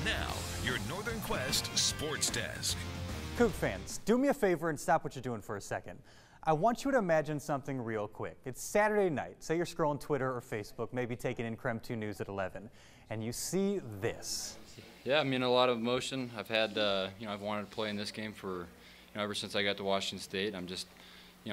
Now, your Northern Quest Sports Desk. Coug fans, do me a favor and stop what you're doing for a second. I want you to imagine something real quick. It's Saturday night. Say you're scrolling Twitter or Facebook, maybe taking in Creme 2 News at 11, and you see this. Yeah, I mean, a lot of emotion. I've had, I've wanted to play in this game for, ever since I got to Washington State. I'm just,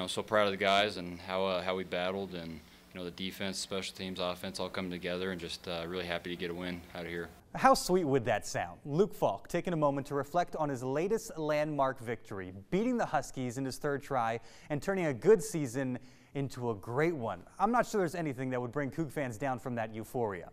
so proud of the guys and how we battled, and the defense, special teams, offense all coming together, and just really happy to get a win out of here. How sweet would that sound? Luke Falk taking a moment to reflect on his latest landmark victory, beating the Huskies in his third try and turning a good season into a great one. I'm not sure there's anything that would bring Coug fans down from that euphoria.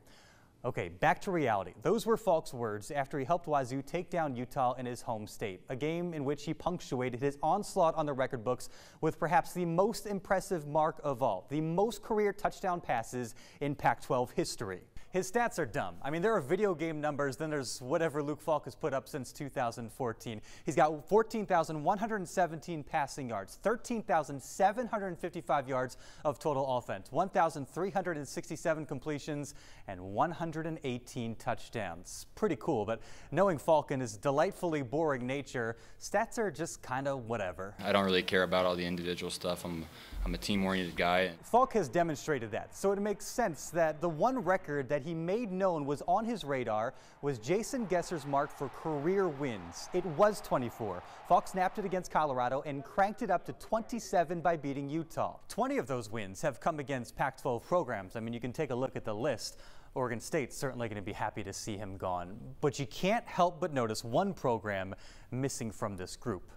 Okay, back to reality. Those were Falk's words after he helped Wazoo take down Utah in his home state, a game in which he punctuated his onslaught on the record books with perhaps the most impressive mark of all, the most career touchdown passes in Pac-12 history. His stats are dumb. I mean, there are video game numbers, then there's whatever Luke Falk has put up since 2014. He's got 14,117 passing yards, 13,755 yards of total offense, 1,367 completions, and 118 touchdowns. Pretty cool, but knowing Falk and his delightfully boring nature, stats are just kind of whatever. I don't really care about all the individual stuff. I'm a team-oriented guy. Falk has demonstrated that, so it makes sense that the one record that he made known was on his radar was Jason Gesser's mark for career wins. It was 24. Falk snapped it against Colorado and cranked it up to 27 by beating Utah. 20 of those wins have come against Pac-12 programs. I mean, you can take a look at the list. Oregon State's certainly going to be happy to see him gone. But you can't help but notice one program missing from this group: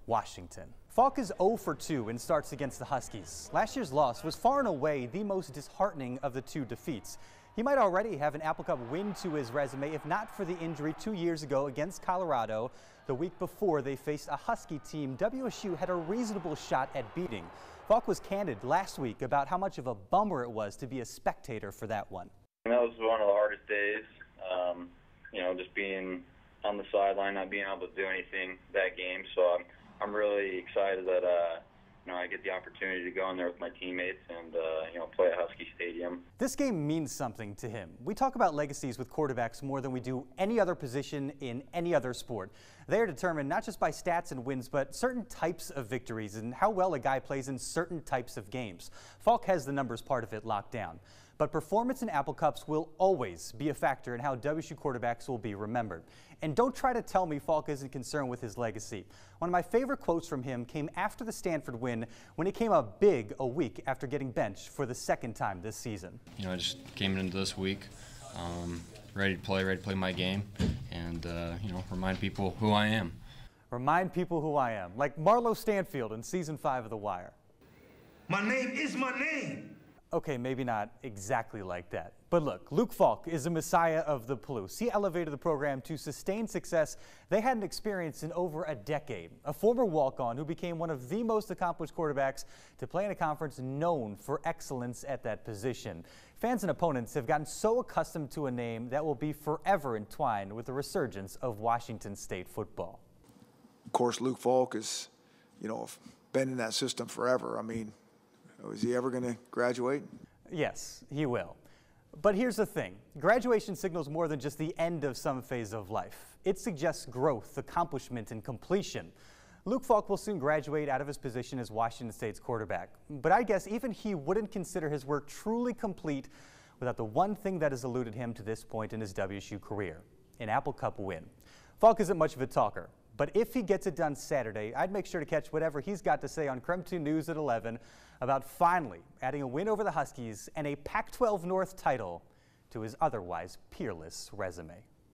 Washington. Falk is 0 for 2 in starts against the Huskies. Last year's loss was far and away the most disheartening of the two defeats. He might already have an Apple Cup win to his resume if not for the injury 2 years ago against Colorado. The week before they faced a Husky team WSU had a reasonable shot at beating. Falk was candid last week about how much of a bummer it was to be a spectator for that one. That was one of the hardest days, just being on the sideline, not being able to do anything that game. So I'm really excited that I get the opportunity to go in there with my teammates and play at Husky Stadium. This game means something to him. We talk about legacies with quarterbacks more than we do any other position in any other sport. They are determined not just by stats and wins, but certain types of victories and how well a guy plays in certain types of games. Falk has the numbers part of it locked down. But performance in Apple Cups will always be a factor in how WSU quarterbacks will be remembered. And don't try to tell me Falk isn't concerned with his legacy. One of my favorite quotes from him came after the Stanford win when he came up big a week after getting benched for the second time this season. I just came into this week ready to play my game, and remind people who I am. Remind people who I am, like Marlo Stanfield in Season 5 of The Wire. My name is my name. Okay, maybe not exactly like that. But look, Luke Falk is a messiah of the Palouse. He elevated the program to sustained success they hadn't experienced in over a decade. A former walk-on who became one of the most accomplished quarterbacks to play in a conference known for excellence at that position. Fans and opponents have gotten so accustomed to a name that will be forever entwined with the resurgence of Washington State football. Of course, Luke Falk has, been in that system forever. I mean, is he ever going to graduate? Yes, he will. But here's the thing. Graduation signals more than just the end of some phase of life. It suggests growth, accomplishment, and completion. Luke Falk will soon graduate out of his position as Washington State's quarterback. But I guess even he wouldn't consider his work truly complete without the one thing that has eluded him to this point in his WSU career: an Apple Cup win. Falk isn't much of a talker, but if he gets it done Saturday, I'd make sure to catch whatever he's got to say on Creme 2 News at 11 about finally adding a win over the Huskies and a Pac-12 North title to his otherwise peerless resume.